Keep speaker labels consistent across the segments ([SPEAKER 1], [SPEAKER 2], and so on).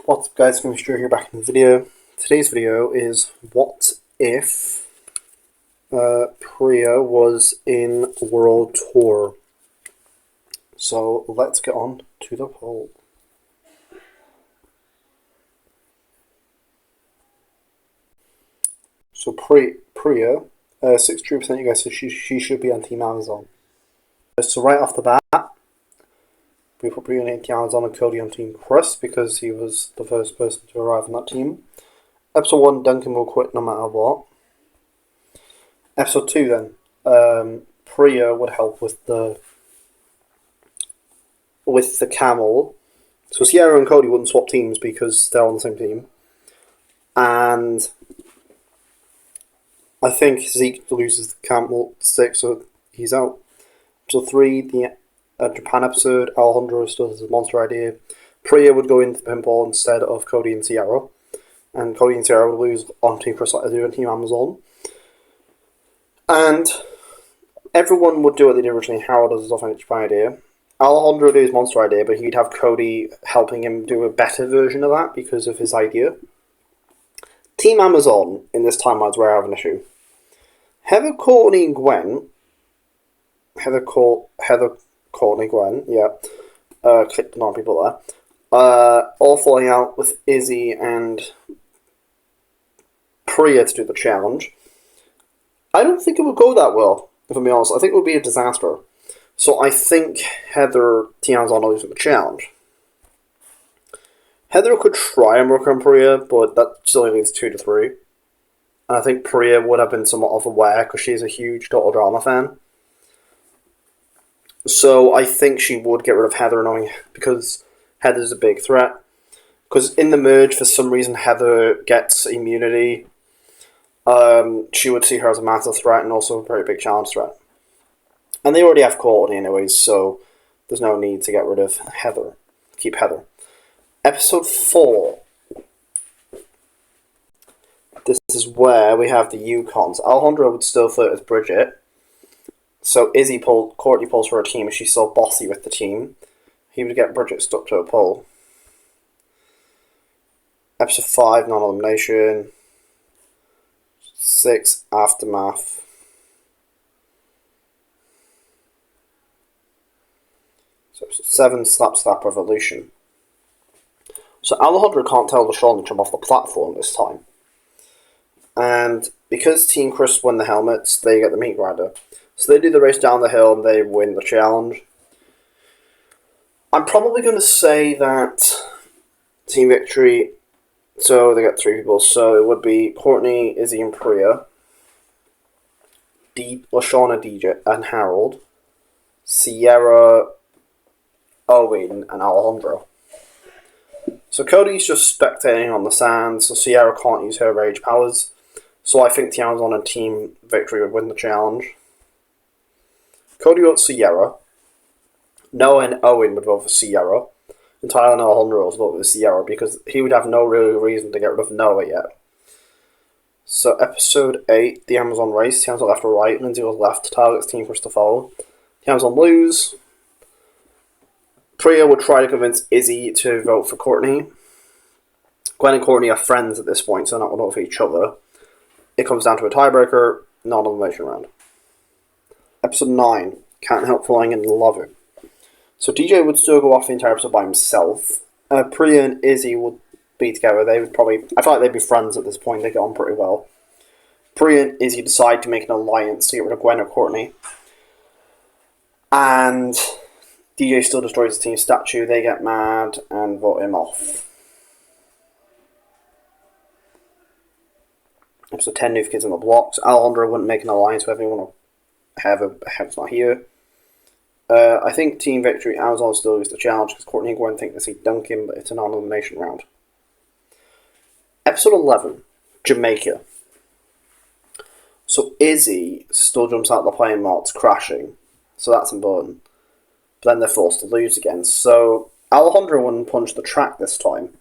[SPEAKER 1] What's up guys, going to be Stuart here back in the video. Today's video is what if Priya was in World Tour. So let's get on to the poll. So Priya, 63% of you guys said she should be on Team Amazon. So right off the bat, we put Priya on Team Amazon and Cody on Team Chris because he was the first person to arrive on that team. Episode 1, Duncan will quit no matter what. Episode 2 then, Priya would help with the camel. So Sierra and Cody wouldn't swap teams because they're on the same team. And I think Zeke loses the camel stick, so he's out. Episode 3, the Japan episode, Alejandro still has a monster idea. Priya would go into the pinball instead of Cody and Sierra. And Cody and Sierra would lose on Team Chris like they do on Team Amazon. And everyone would do what they did originally. Harold does his authentic idea. Alejandro would do his monster idea, but he'd have Cody helping him do a better version of that because of his idea. Team Amazon in this timeline is where I have an issue. Heather, Courtney, and Gwen. Heather, Courtney, Gwen, yeah. Clicked on people there. All falling out with Izzy and Priya to do the challenge. I don't think it would go that well, if I'm being honest. I think it would be a disaster. So I think Heather, Team Amazon, will lose the challenge. Heather could try and work on Priya, but that still only leaves 2 to 3. And I think Priya would have been somewhat of aware because she's a huge Total Drama fan. So I think she would get rid of Heather knowing because Heather's a big threat. Because in the merge, for some reason, Heather gets immunity. She would see her as a massive threat and also a very big challenge threat. And they already have Courtney anyways, so there's no need to get rid of Heather. Keep Heather. Episode 4. This is where we have the Yukons. Alejandro would still flirt with Bridget. So Courtney pulls for her team and she's still bossy with the team. He would get Bridget stuck to a pole. Episode 5, non-elimination. 6, aftermath. So episode 7, slap revolution. So Alejandro can't tell LaShawn to jump off the platform this time. And because Team Chris win the helmets, they get the meat grinder. So they do the race down the hill and they win the challenge. I'm probably going to say that Team Victory, so they get 3 people. So it would be Courtney, Izzy, and Priya. LaShawn, DJ, and Harold. Sierra, Owen, and Alejandro. So Cody's just spectating on the sand, so Sierra can't use her rage powers. So I think Team Amazon and Team Victory would win the challenge. Cody votes Sierra. Noah and Owen would vote for Sierra. And Tyler and Alejandro would vote for Sierra because he would have no real reason to get rid of Noah yet. So episode 8, the Amazon race. Team Amazon left or right, Lindsay was left. Tyler gets Team Chris to follow. Team Amazon lose. Priya would try to convince Izzy to vote for Courtney. Gwen and Courtney are friends at this point, so they're not going to vote for each other. It comes down to a tiebreaker, non-elimination round. Episode 9, Can't Help Falling in Love. So DJ would still go off the entire episode by himself. Priya and Izzy would be together. They would probably, I feel like they'd be friends at this point. They get on pretty well. Priya and Izzy decide to make an alliance to get rid of Gwen or Courtney. And DJ still destroys the team statue. They get mad and vote him off. Episode 10, New Kids on the Blocks. Alejandro wouldn't make an alliance with everyone. Heaven's not here. I think Team Victory, Amazon still lose the challenge because Courtney and Gwen think they see Duncan, but it's a non-elimination round. Episode 11, Jamaica. So Izzy still jumps out of the plane while it's crashing, so that's important. But then they're forced to lose again. So Alejandro wouldn't punch the track this time.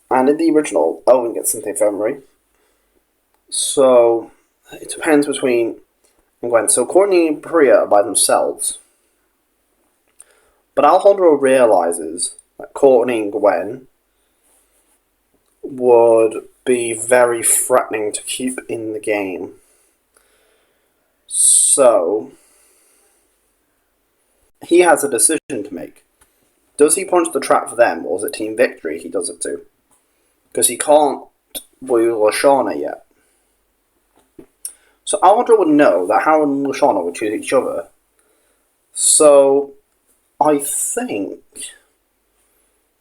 [SPEAKER 1] And in the original, Owen gets something infirmary. So it depends between Gwen. So Courtney and Priya are by themselves. But Alejandro realizes that Courtney and Gwen would be very threatening to keep in the game. So, he has a decision to make. Does he punch the trap for them, or is it Team Victory he does it to? Because he can't woo Lashana yet. So Alejandro would know that Harold and Lashana would choose each other. So, I think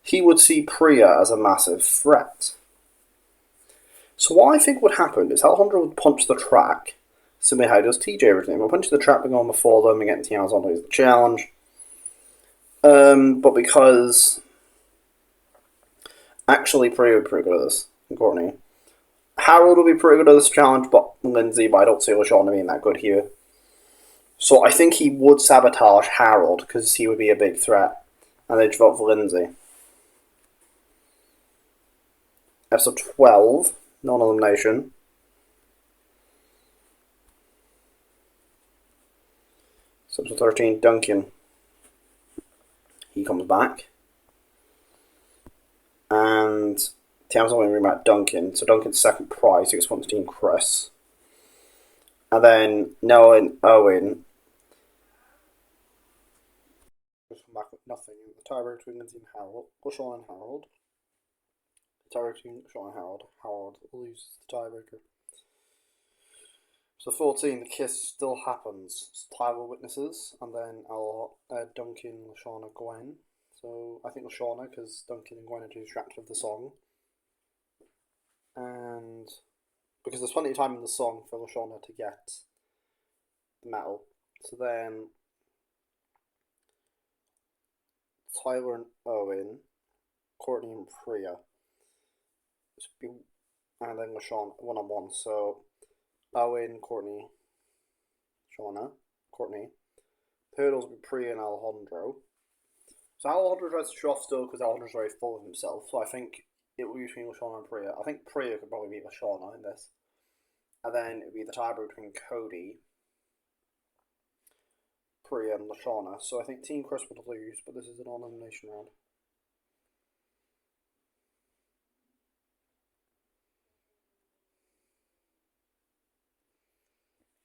[SPEAKER 1] he would see Priya as a massive threat. So what I think would happen is Alejandro would punch the track, similar how he does TJ originally. He'll punch the track going on before them and get Team Alexander to lose the challenge. But because actually Priya would be pretty good at this, and Courtney. Harold will be pretty good at this challenge, but Lindsay, but I don't see Lashana being that good here. So I think he would sabotage Harold, because he would be a big threat, and they'd vote for Lindsay. Episode 12, non-elimination. So episode 13, Duncan. He comes back. And Tiam's only room at Duncan, so Duncan's second prize, he gets one to Team Chris. And then Noah and Owen just come back with nothing. The tiebreaker between Lindsay and Harold. Sean and Harold. The tiebreaker between Sean and Harold. Harold loses the tiebreaker. So 14, the kiss still happens. Tyler witnesses, and then Duncan, Lashana, Gwen. So I think Lashana, because Duncan and Gwen are too distracted of the song. And because there's plenty of time in the song for Lashana to get the medal. So then Tyler and Owen, Courtney and Priya. And then Lashana one-on-one. So Owen, Courtney, Shauna, Courtney. Hurdles with Priya and Alejandro. So Alejandro tries to show off still because Alejandro's very full of himself. So I think it will be between Lashana and Priya. I think Priya could probably beat Lashana in this. And then it would be the tiebreaker between Cody, Priya and Lashana. So I think Team Chris would lose, but this is an elimination round.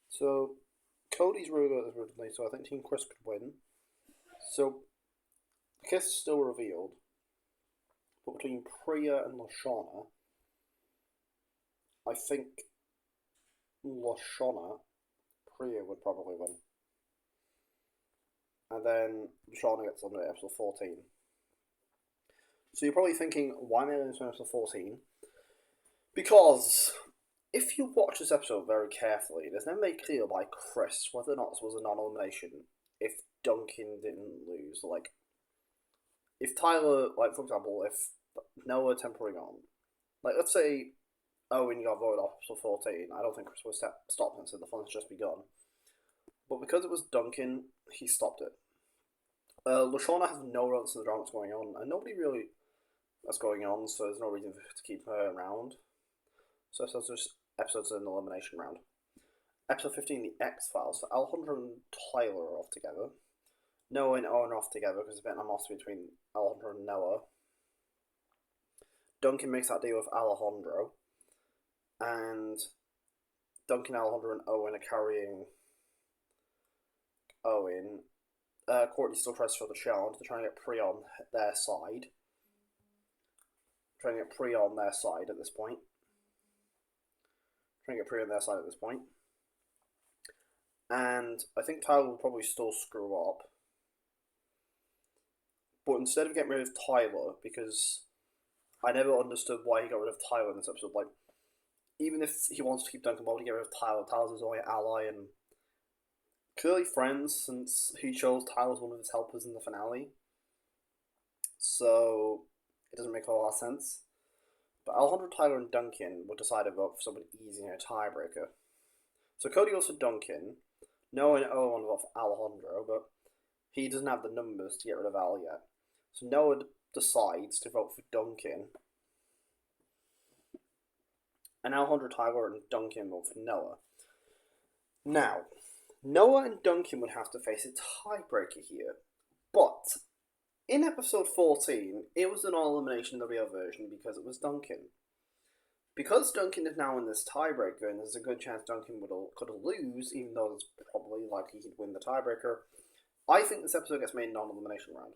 [SPEAKER 1] So Cody's really good originally, so I think Team Chris could win. So the kiss is still revealed, but between Priya and Lashana, I think Lashana, Priya would probably win. And then Lashana gets on to episode 14. So you're probably thinking, why am I doing this in episode 14? Because if you watch this episode very carefully, there's never made clear by Chris whether or not this was a non-elimination if Duncan didn't lose. Like, if Tyler, like, for example, if Noah temporarily gone, like, let's say Owen got voted off episode 14, I don't think Chris would stop and said the fun has just begun. But because it was Duncan, he stopped it. Lashana has no relevance to the drama that's going on, and nobody really that's going on, so there's no reason to keep her around. So episodes in the elimination round. Episode 15, the X-Files. So Alejandro and Tyler are off together. Noah and Owen are off together because there's a bit of animosity between Alejandro and Noah. Duncan makes that deal with Alejandro. And Duncan, Alejandro and Owen are carrying Owen. Courtney still tries to throw the challenge. They're trying to get Priya on their side. Trying to get Priya on their side at this point. And I think Tyler will probably still screw up. But instead of getting rid of Tyler, because I never understood why he got rid of Tyler in this episode. Like, even if he wants to keep Duncan, why would he get rid of Tyler? Tyler's his only ally and clearly friends, since he chose Tyler as one of his helpers in the finale. So it doesn't make a lot of sense. But Alejandro, Tyler, and Duncan would decide to vote for somebody easy in a tiebreaker. So Cody goes for Duncan. Noah and Owen vote for Alejandro, but he doesn't have the numbers to get rid of Al yet. So Noah decides to vote for Duncan. And Alejandro, Tyler, and Duncan vote for Noah. Now, Noah and Duncan would have to face a tiebreaker here. But in episode 14, it was an all-elimination in the real version because it was Duncan. Because Duncan is now in this tiebreaker, and there's a good chance Duncan could lose, even though it's probably likely he'd win the tiebreaker, I think this episode gets made non-elimination round.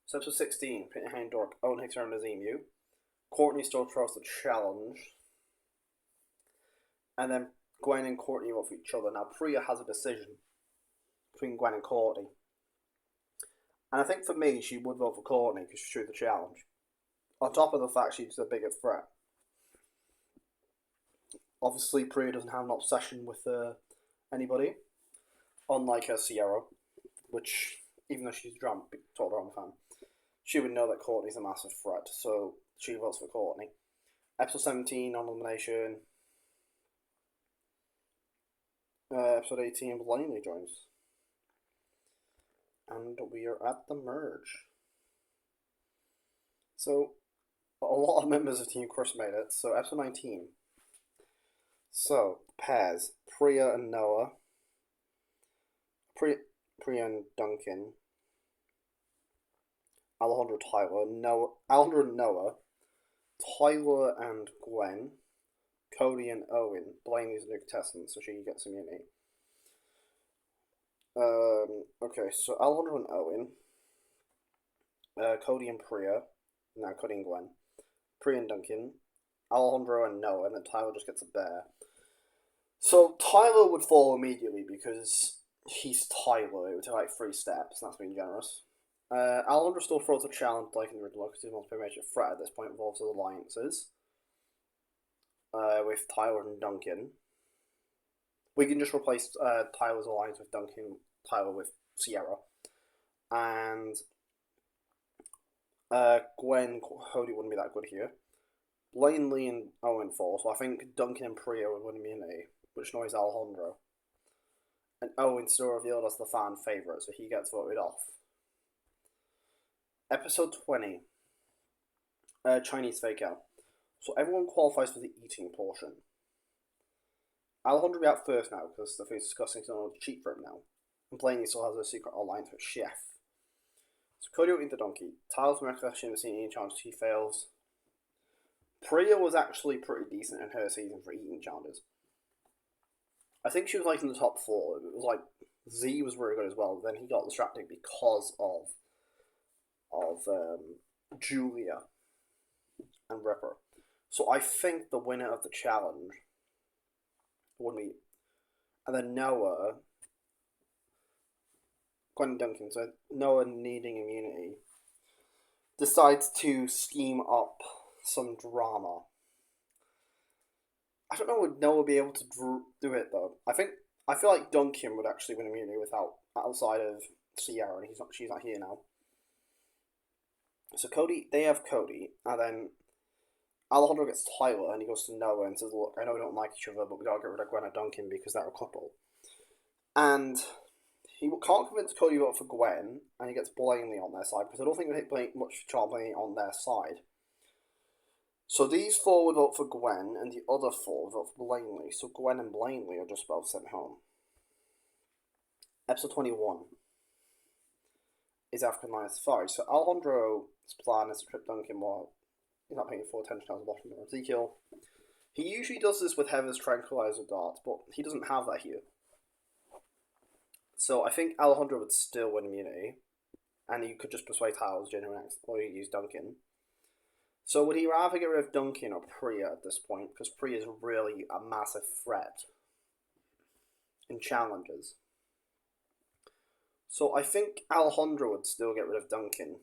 [SPEAKER 1] So episode 16, Pit Behind Dork, Owen takes around his emu. Courtney still throws the challenge. And then Gwen and Courtney vote for each other. Now Priya has a decision between Gwen and Courtney. And I think for me, she would vote for Courtney because she threw the challenge. On top of the fact she's the bigger threat. Obviously, Priya doesn't have an obsession with anybody, unlike her Sierra, which, even though she's drunk, told her on the fan, she would know that Courtney's a massive threat, so she votes for Courtney. Episode 17, non-elimination. Episode 18, Blaney joins. And we are at the merge. So, a lot of members of Team Chris made it. So, episode 19. So, pairs. Priya and Noah. Priya and Duncan. Alejandro, Tyler. Alejandro and Noah. Tyler and Gwen. Cody and Owen. Blaney's a new contestant, so she gets immunity. Okay, so Alejandro and Owen. Cody and Priya. Now Cody and Gwen. Priya and Duncan. Alejandro and Noah, and then Tyler just gets a bear. So Tyler would fall immediately because he's Tyler. It would take like 3 steps, and that's being generous. Alejandro still throws a challenge like in the Riddler because he wants to be a major threat at this point, involves his alliances. With Tyler and Duncan. We can just replace Tyler's alliance with Tyler with Sierra. And Gwen, Cody wouldn't be that good here. Blaney and Owen fall, so I think Duncan and Priya would win immunity, which annoys Alejandro. And Owen's still revealed as the fan favourite, so he gets voted off. Episode 20. Chinese Fake Out. So everyone qualifies for the eating portion. Alejandro will be out first now, because the food's disgusting, so no one will cheat for him now. And Blaney still has a secret alliance with Chef. So Cody will eat the donkey. Tyler's recollection of seeing eating challenges, he fails. Priya was actually pretty decent in her season for eating challenges. I think she was like in the top 4. It was like Z was really good as well. Then he got distracted because of Julia and Ripper. So I think the winner of the challenge would be, and then Noah, Gwen Duncan. So Noah needing immunity decides to scheme up some drama. I don't know, would Noah be able to do it though? I feel like Duncan would actually win immunity outside of Sierra, and she's not here now. So they have Cody, and then Alejandro gets Tyler, and he goes to Noah and says, "Look, I know we don't like each other, but we gotta get rid of Gwen and Duncan because they're a couple." And he can't convince Cody to vote for Gwen, and he gets Blaney on their side, because I don't think it would take much charm Blaney on their side. So these 4 would vote for Gwen, and the other 4 would vote for Blaney. So Gwen and Blaney are just both sent home. Episode 21 is African Lion Safari. So Alejandro's plan is to trip Duncan while he's not paying full attention to watching Ezekiel. He usually does this with Heather's tranquilizer darts, but he doesn't have that here. So I think Alejandro would still win immunity, and you could just persuade Tyler's genuine ex, or you use Duncan. So would he rather get rid of Duncan or Priya at this point? Because Priya is really a massive threat in challenges. So I think Alejandro would still get rid of Duncan.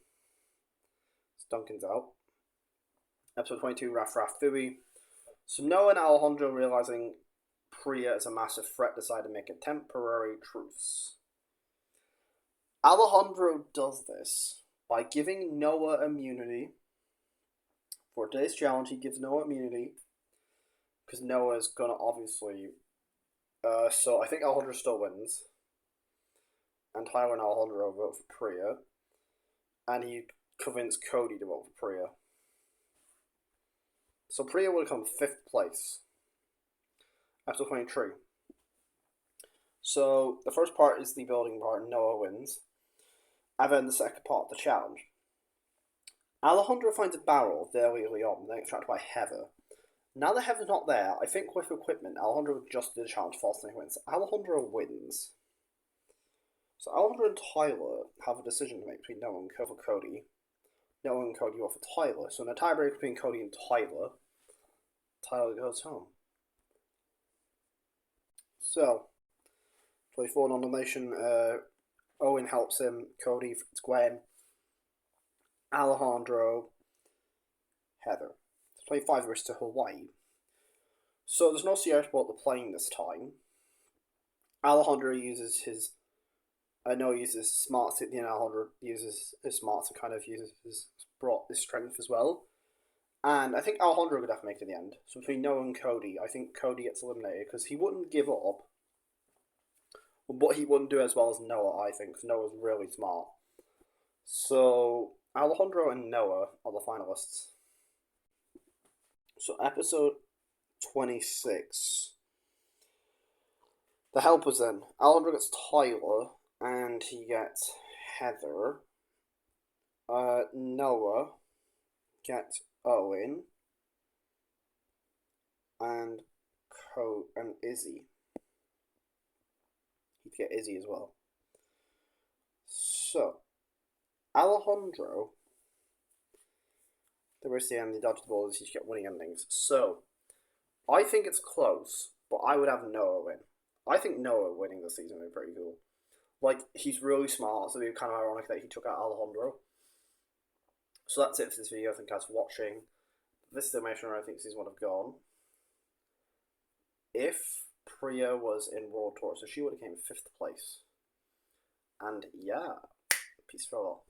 [SPEAKER 1] So Duncan's out. Episode 22, Raff Raff Fooey. So Noah and Alejandro, realising Priya is a massive threat, decide to make a temporary truce. Alejandro does this by giving Noah immunity. For today's challenge, he gives Noah immunity, because Noah's gonna obviously... so I think Alejandro still wins. And Tyler and Alejandro vote for Priya. And he convinced Cody to vote for Priya. So Priya will come 5th place. Episode 23. So the first part is the building part, and Noah wins. And then the second part, the challenge. Alejandro finds a barrel very early on, then extracted by Heather. Now that Heather's not there, I think with equipment, Alejandro would just do the challenge faster than he wins. Alejandro wins. So Alejandro and Tyler have a decision to make between Noah and Cody. Noah and Cody go for Tyler. So in a tiebreak between Cody and Tyler, Tyler goes home. So, 24 nomination, Owen helps him, Cody, it's Gwen, Alejandro, Heather. 25 versus to Hawaii. So there's no Sierra Sport the plane this time. Alejandro uses his smarts. Alejandro uses his smarts to kind of use his strength as well. And I think Alejandro would have to make it to the end. So between Noah and Cody, I think Cody gets eliminated because he wouldn't give up. But he wouldn't do as well as Noah, I think, because Noah's really smart. So Alejandro and Noah are the finalists. So episode 26. The helpers then. Alejandro gets Tyler, and he gets Heather. Noah gets Owen, and Izzy. He'd get Izzy as well. So, Alejandro, the rest of the end, he dodged the balls, he should get winning endings. So, I think it's close, but I would have Noah win. I think Noah winning this season would be pretty cool. Like, he's really smart, so it'd be kind of ironic that he took out Alejandro. So that's it for this video. Thank you guys for watching. This is the information where I think season 1 have gone. If Priya was in World Tour, so she would have came 5th place. And yeah, peace for all.